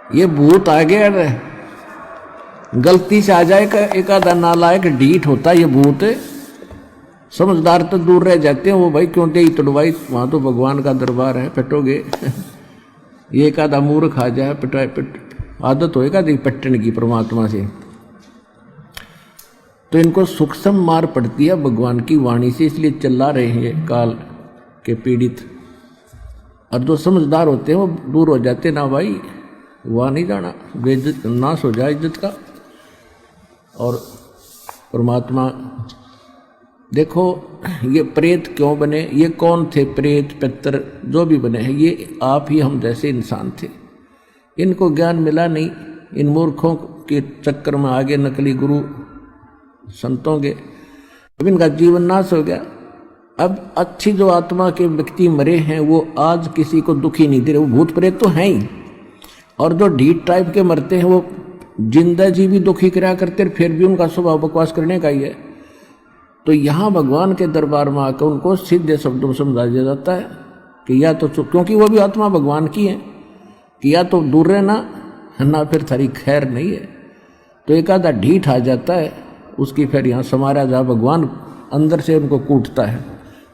ये भूत आ गया रे, गलती से आ जाए एक आधा नालायक ढीठ होता ये भूत, समझदार तो दूर रह जाते हैं। वो भाई क्यों दे तड़वाई, वहां तो भगवान का दरबार है, पिटोगे। ये एक आधा मूर्ख आ जाए पिट आदत होएगा दी पट्टन की परमात्मा से, तो इनको सूक्ष्म मार पड़ती है भगवान की वाणी से, इसलिए चिल्ला रहे हैं काल के पीड़ित। और जो समझदार होते हैं वो दूर हो जाते, ना भाई वहाँ नहीं जाना, बेइज्जत नाश हो जाए इज्जत का। और परमात्मा देखो ये प्रेत क्यों बने, ये कौन थे प्रेत पितर जो भी बने हैं, ये आप ही हम जैसे इंसान थे। इनको ज्ञान मिला नहीं, इन मूर्खों के चक्कर में आगे नकली गुरु संतों के, अब इनका जीवन नाश हो गया। अब अच्छी जो आत्मा के व्यक्ति मरे हैं वो आज किसी को दुखी नहीं दे रहे, वो भूत प्रेत तो हैं ही, और जो ढीठ टाइप के मरते हैं वो जिंदा जी भी दुखी कराया करते, फिर भी उनका स्वभाव बकवास करने का ही है। तो यहाँ भगवान के दरबार में आकर उनको सीधे शब्दों में समझा दिया जाता है कि या तो क्योंकि वो भी आत्मा भगवान की है, कि या तो दूर रहना ना फिर थारी खैर नहीं है। तो एक आधा ढीठ आ जाता है, उसकी फिर यहाँ समारा जा भगवान अंदर से उनको कूटता है,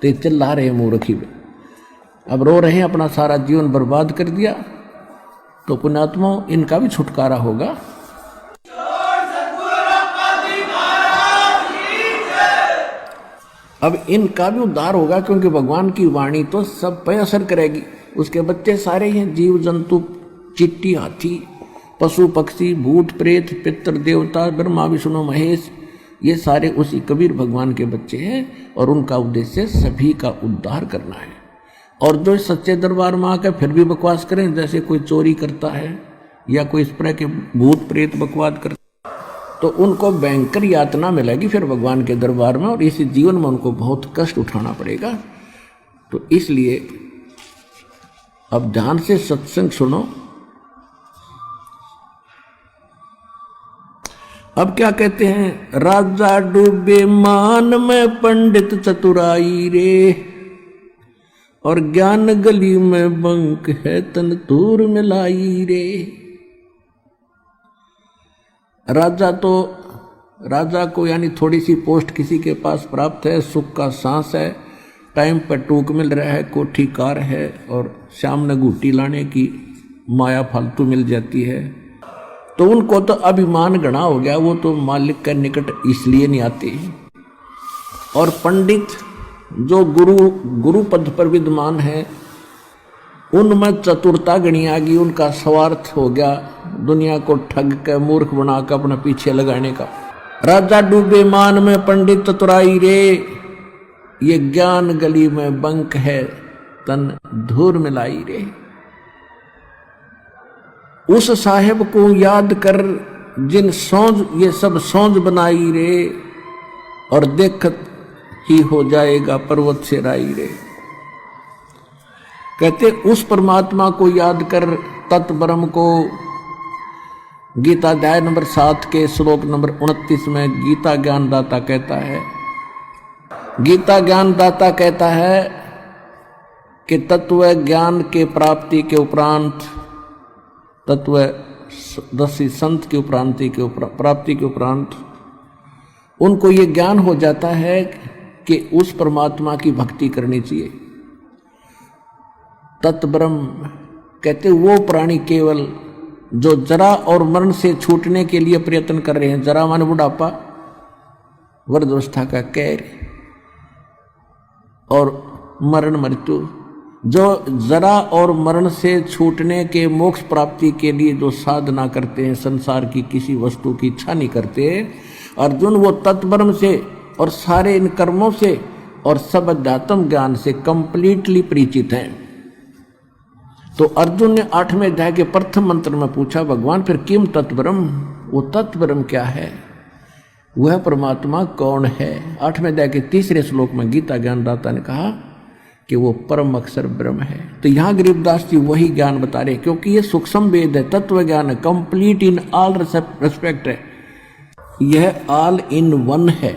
तो ये चिल्ला रहे हैं मूर्खी में, अब रो रहे हैं अपना सारा जीवन बर्बाद कर दिया। तो पुण्यात्मा इनका भी छुटकारा होगा। अब इनका भी उद्धार होगा, क्योंकि भगवान की वाणी तो सब पे असर करेगी। उसके बच्चे सारे हैं जीव जंतु, चिट्टी, हाथी, पशु पक्षी, भूत प्रेत, पितर देवता, ब्रह्मा विष्णु महेश, ये सारे उसी कबीर भगवान के बच्चे हैं। और उनका उद्देश्य सभी का उद्धार करना है। और जो सच्चे दरबार में आकर फिर भी बकवास करें, जैसे कोई चोरी करता है या कोई इस तरह के भूत प्रेत बकवास करता, तो उनको भयंकर यातना मिलेगी फिर भगवान के दरबार में, और इस जीवन में उनको बहुत कष्ट उठाना पड़ेगा। तो इसलिए अब ध्यान से सत्संग सुनो। अब क्या कहते हैं, राजा डूबे मान में पंडित चतुराई रे, और ज्ञान गली में बंक है तन दूर मिलाई रे। राजा को यानी थोड़ी सी पोस्ट किसी के पास प्राप्त है, सुख का सांस है, टाइम पर टूक मिल रहा है, कोठी कार है, और शाम ने घूटी लाने की माया फालतू मिल जाती है, तो उनको तो अभिमान गणा हो गया, वो तो मालिक के निकट इसलिए नहीं आते। और पंडित जो गुरु पद पर विद्यमान है, उनमें चतुरता गणी आ गई, उनका स्वार्थ हो गया दुनिया को ठग के मूर्ख बनाकर अपने पीछे लगाने का। राजा डूबे मान में पंडित चतुराई रे, ये ज्ञान गली में बंक है तन धूर मिलाई रे। उस साहेब को याद कर जिन सौंज ये सब सौंज बनाई रे, और देखत ही हो जाएगा पर्वत से राई रे। कहते उस परमात्मा को याद कर, तत् ब्रह्म को। गीता अध्याय नंबर 7 के श्लोक नंबर 29 में गीता ज्ञानदाता कहता है, गीता ज्ञानदाता कहता है कि तत्व ज्ञान के प्राप्ति के उपरांत, तत्वदर्शी संत की प्राप्ति के उपरांत उनको ये ज्ञान हो जाता है कि उस परमात्मा की भक्ति करनी चाहिए। तत्ब्रह्म कहते वो प्राणी केवल जो जरा और मरण से छूटने के लिए प्रयत्न कर रहे हैं। जरा माने बुढ़ापा, वृद्धावस्था का कैर, और मरण मृत्यु। जो जरा और मरण से छूटने के मोक्ष प्राप्ति के लिए जो साधना करते हैं, संसार की किसी वस्तु की इच्छा नहीं करते, अर्जुन वो तत्ब्रह्म से और सारे इन कर्मों से और सब अध्यात्म ज्ञान से कंप्लीटली परिचित हैं। तो अर्जुन ने 8वें अध्याय के प्रथम मंत्र में पूछा, भगवान फिर किम तत्ब्रह्म, वो तत्ब्रह्म क्या है, वह परमात्मा कौन है। 8वें अध्याय के 3रे श्लोक में गीता ज्ञानदाता ने कहा कि वो परम अक्षर ब्रह्म है। तो यहाँ गरीबदास जी वही ज्ञान बता रहे, क्योंकि ये सूक्ष्म वेद है, तत्व ज्ञान है, कंप्लीट इन ऑल रेस्पेक्ट है, यह ऑल इन वन है,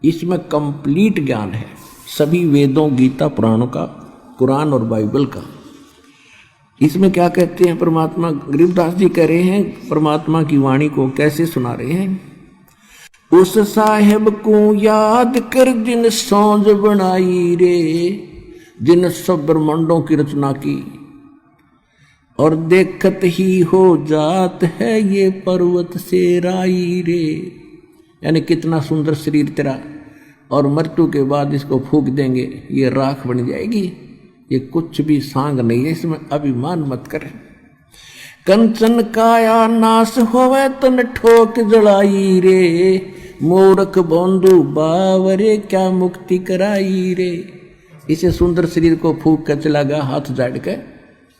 इसमें कंप्लीट ज्ञान है सभी वेदों गीता पुराणों का कुरान और बाइबल का। इसमें क्या कहते हैं परमात्मा, गरीबदास जी कह रहे हैं परमात्मा की वाणी को कैसे सुना रहे हैं। उस साहेब को याद कर जिन सौंज बनाई रे, जिन सब ब्रह्मांडों की रचना की, और देखत ही हो जात है ये पर्वत से राई रे। यानी कितना सुंदर शरीर तेरा, और मृत्यु के बाद इसको फूंक देंगे, ये राख बन जाएगी। ये कुछ भी सांग नहीं है, इसमें अभिमान मत कर। कंचन काया नाश होवे तन ठोक जलाई रे, मूर्ख बोंदू बावरे क्या मुक्ति कराई रे। इसे सुंदर शरीर को फूंक कर चला गया हाथ झाड़ के।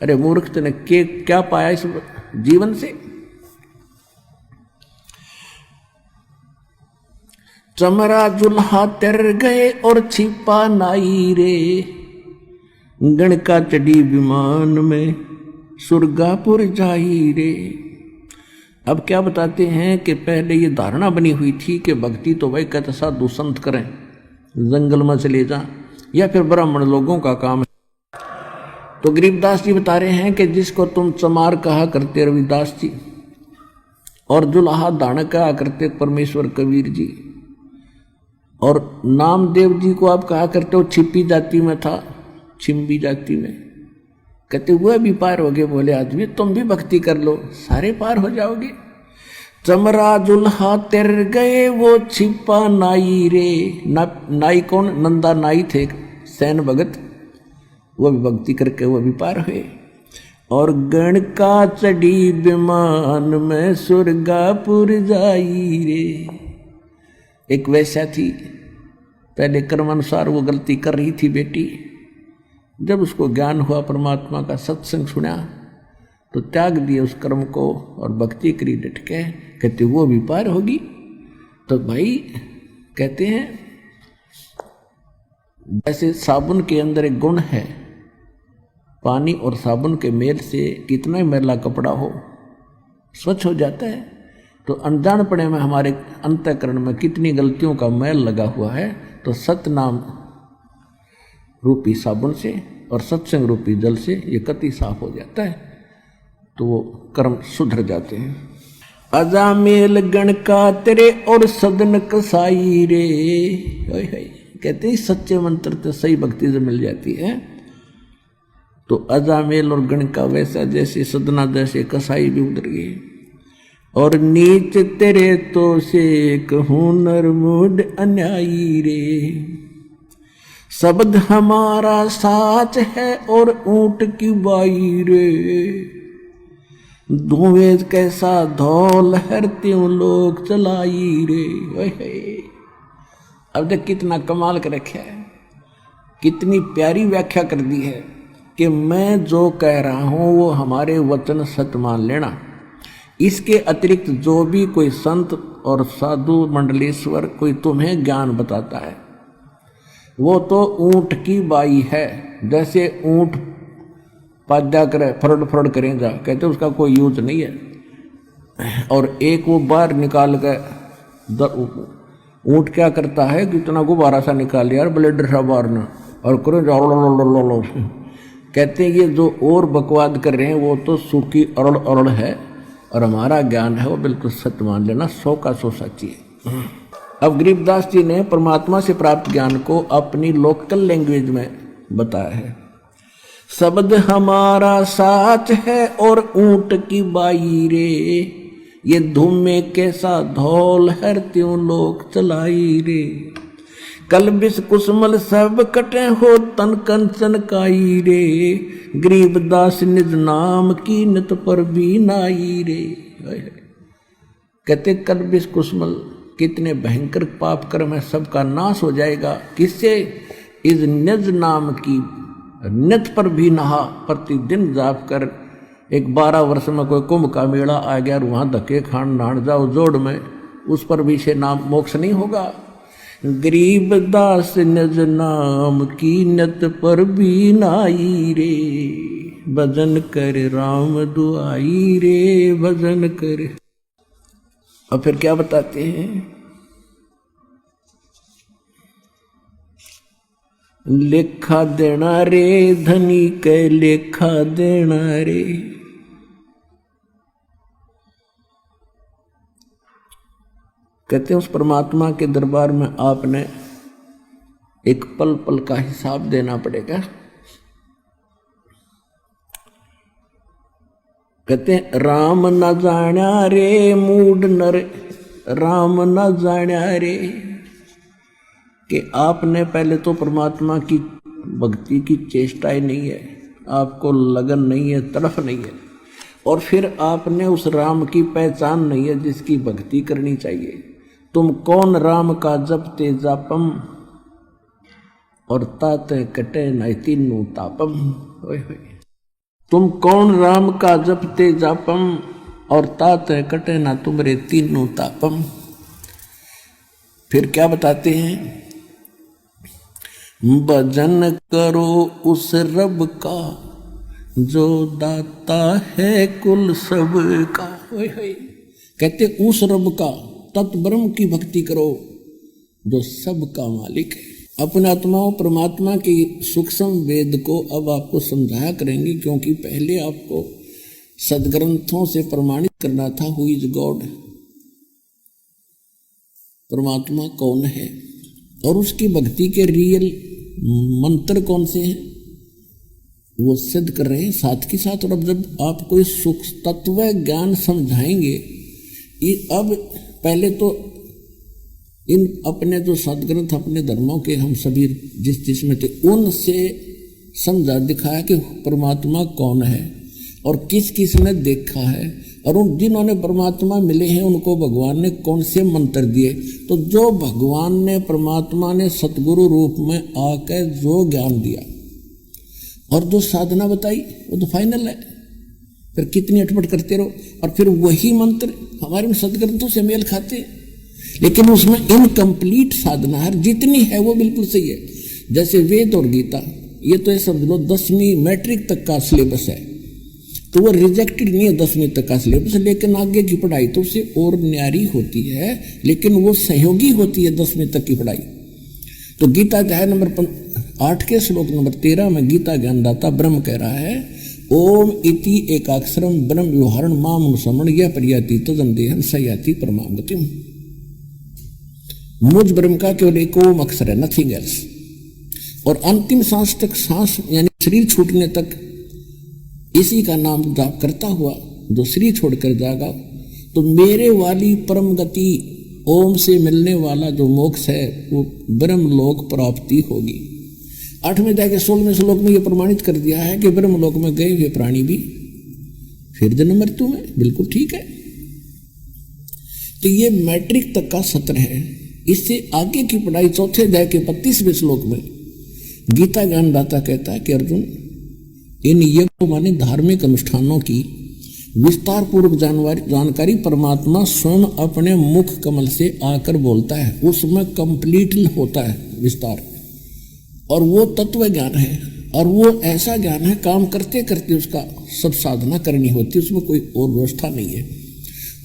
अरे मूर्ख, तूने क्या पाया इस जीवन से। चमरा जुल्हा तर गए और छिपा नाई रे, गणका चढ़ी विमान में सुरगापुर जाई रे। अब क्या बताते हैं कि पहले ये धारणा बनी हुई थी कि भक्ति तो वही कहते साधु संत करें, जंगल में चले जा, या फिर ब्राह्मण लोगों का काम है। तो गरीबदास जी बता रहे हैं कि जिसको तुम चमार कहा करते रविदास जी, और जुल्हा दान कहा करते परमेश्वर कबीर जी, और नामदेव जी को आप कहा करते हो छिपी जाति में था, छिम्बी जाति में, कहते हुए भी पार हो गए। बोले आदमी तुम भी भक्ति कर लो, सारे पार हो जाओगे। चमरा जुल्हा तर गए वो छिपा नाई रे। नाई कौन? नंदा नाई थे सैन भगत, वो भी भक्ति करके वो भी पार हुए। और गण का चढ़ी विमान में सुरगापुर जाई रे। एक वैसा थी, पहले कर्मानुसार वो गलती कर रही थी बेटी, जब उसको ज्ञान हुआ परमात्मा का, सत्संग सुना, तो त्याग दिए उस कर्म को और भक्ति करी डट के। कहते वो भी पार होगी। तो भाई कहते हैं जैसे साबुन के अंदर एक गुण है, पानी और साबुन के मेल से कितना ही मैला कपड़ा हो स्वच्छ हो जाता है। तो अनजानपणे में हमारे अंतःकरण में कितनी गलतियों का मैल लगा हुआ है, तो सतनाम रूपी साबुन से और सत्संग रूपी जल से ये कति साफ हो जाता है, तो वो कर्म सुधर जाते हैं। अजामेल गण का तेरे और सदन कसाई रे। कहते हैं सच्चे मंत्र तो सही भक्ति से मिल जाती है। तो अजामेल और गण का वैसा जैसे सदना जैसे कसाई भी उधर गए। और नीच तेरे तो से कहूं नरमुड अन्यायी रे, शब्द हमारा साच है और ऊंट की बाई रे, धुएं कैसा धौल हर त्यों लोग चलाई रे। अब देख कितना कमाल कर रखा है, कितनी प्यारी व्याख्या कर दी है कि मैं जो कह रहा हूं वो हमारे वचन सत्य मान लेना। इसके अतिरिक्त जो भी कोई संत और साधु मंडलेश्वर कोई तुम्हें ज्ञान बताता है, वो तो ऊंट की बाई है। जैसे ऊंट पाजा करे, फरड़ फरड़ करें जा, कहते उसका कोई यूज नहीं है। और एक वो बाहर निकाल कर ऊंट क्या करता है कि इतना गुब्बारा सा निकाल लिया ब्लेडर सा बाहर ना, और करो जाओ। कहते हैं ये जो और बकवाद कर रहे हैं वो तो सूखी अरड़ अरड़ है, और हमारा ज्ञान है वो बिल्कुल सत्य मान लेना, 100 का 100 सच्ची है। अब गरीबदास जी ने परमात्मा से प्राप्त ज्ञान को अपनी लोकल लैंग्वेज में बताया है। शब्द हमारा साच है और ऊंट की बाई रे, ये धूम में कैसा धौल हर त्यों लोग चलाई रे, कल बिस कुसमल सब कटे हो तन कंचन काई रे, गरीबदास निज नाम की नित पर भी नाई रे। कहते कल बिस कुसमल, कितने भयंकर पाप कर्म है, सबका नाश हो जाएगा। किससे? इस निज नाम की नित पर भी नहा, प्रतिदिन जाप कर। एक 12 वर्ष में कोई कुंभ का मेला आ गया और वहां धक्के खान नाड़ जाओ जोड़ में, उस पर भी से नाम मोक्ष नहीं होगा। गरीबदास निज नाम की नित पर भी नाई रे, भजन कर राम दुआई रे, भजन कर। और फिर क्या बताते हैं? लेखा देना रे धनी के लेखा देना रे। कहते हैं उस परमात्मा के दरबार में आपने एक पल पल का हिसाब देना पड़ेगा। कहते हैं राम न जाना रे मूड नर, राम न जाना रे, कि आपने पहले तो परमात्मा की भक्ति की चेष्टा ही नहीं है, आपको लगन नहीं है, तड़फ नहीं है, और फिर आपने उस राम की पहचान नहीं है जिसकी भक्ति करनी चाहिए। तुम कौन राम का जपते जापम, और ताते कटे न तीनों तापम। ओए होए, तुम कौन राम का जपते जापम, और ताते कटे ना तुमरे तीनों तापम। फिर क्या बताते हैं, भजन करो उस रब का जो दाता है कुल सब का। ओए होए, कहते उस रब का, तत्व ब्रह्म की भक्ति करो जो सब का मालिक है। अपने आत्माओं परमात्मा की सूक्ष्म वेद को अब आपको समझाया करेंगे, क्योंकि पहले आपको सदग्रंथों से प्रमाणित करना था हु इज गॉड, परमात्मा कौन है, और उसकी भक्ति के रियल मंत्र कौन से हैं वो सिद्ध कर रहे हैं साथ के साथ। और अब जब आपको इस सूक्ष्म तत्व ज्ञान समझाएंगे, अब पहले तो इन अपने जो सदग्रंथ अपने धर्मों के हम सभी जिस में थे उनसे समझा दिखाया कि परमात्मा कौन है और किस किस ने देखा है, और उन जिन्होंने परमात्मा मिले हैं उनको भगवान ने कौन से मंत्र दिए। तो जो भगवान ने परमात्मा ने सतगुरु रूप में आकर जो ज्ञान दिया और जो साधना बताई वो तो फाइनल है। फिर कितनी अटपट करते रहो, और फिर वही मंत्र हमारे सदग्रंथों से मेल खाते हैं, लेकिन उसमें इनकम्प्लीट साधना है। जितनी है वो बिल्कुल सही है, जैसे वेद और गीता, ये तो ये समझ लो 10वीं मैट्रिक तक का सिलेबस है, तो वो रिजेक्टेड नहीं है 10वीं तक का सिलेबस, लेकिन आगे की पढ़ाई तो उससे और न्यारी होती है, लेकिन वो सहयोगी होती है 10वीं तक की पढ़ाई। तो गीता अध्याय नंबर 8 के श्लोक नंबर 13 में गीता ज्ञानदाता ब्रह्म कह रहा है, ओम इति एकाक्षरम ब्रह्म व्यवहारण माम समण यह प्रयाति तदन देहन सयाति परमाम गतिम। मुझ ब्रह्म का केवल एक ओम अक्षर है, नथिंग एल्स। और अंतिम सांस तक, सांस यानी शरीर छूटने तक इसी का नाम जाप करता हुआ जो शरीर छोड़कर जाएगा तो मेरे वाली परम गति ओम से मिलने वाला जो मोक्ष है वो ब्रह्मलोक प्राप्ति होगी। 8वें अध्याय के 16वें श्लोक में यह प्रमाणित कर दिया है कि ब्रह्मलोक में गए हुए प्राणी भी फिर जन्म मृत्यु में, बिल्कुल ठीक है। तो ये मैट्रिक तक का सत्र है। इससे आगे की पढ़ाई 4थे अध्याय के 35वें श्लोक में गीता ज्ञानदाता कहता है कि अर्जुन, इन यज्ञों माने धार्मिक अनुष्ठानों की विस्तार पूर्वक जानकारी परमात्मा स्वयं अपने मुख कमल से आकर बोलता है, उसमें कंप्लीट होता है विस्तार, और वो तत्व ज्ञान है, और वो ऐसा ज्ञान है काम करते करते उसका सब साधना करनी होती है, उसमें कोई और व्यवस्था नहीं है।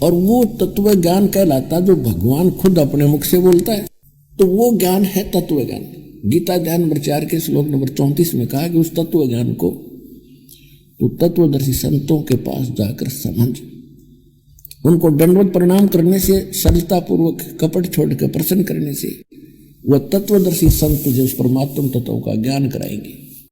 और वो तत्व ज्ञान कहलाता जो भगवान खुद अपने मुख से बोलता है, तो वो ज्ञान है तत्व ज्ञान। गीता अध्याय नंबर 4 के श्लोक नंबर 34 में कहा कि उस तत्व ज्ञान को तो तत्वदर्शी संतों के पास जाकर समझ, उनको दंडवत प्रणाम करने से, सरलता पूर्वक कपट छोड़कर प्रसन्न करने से वह तत्वदर्शी संत तुझे उस परमात्म तत्व का ज्ञान कराएंगे।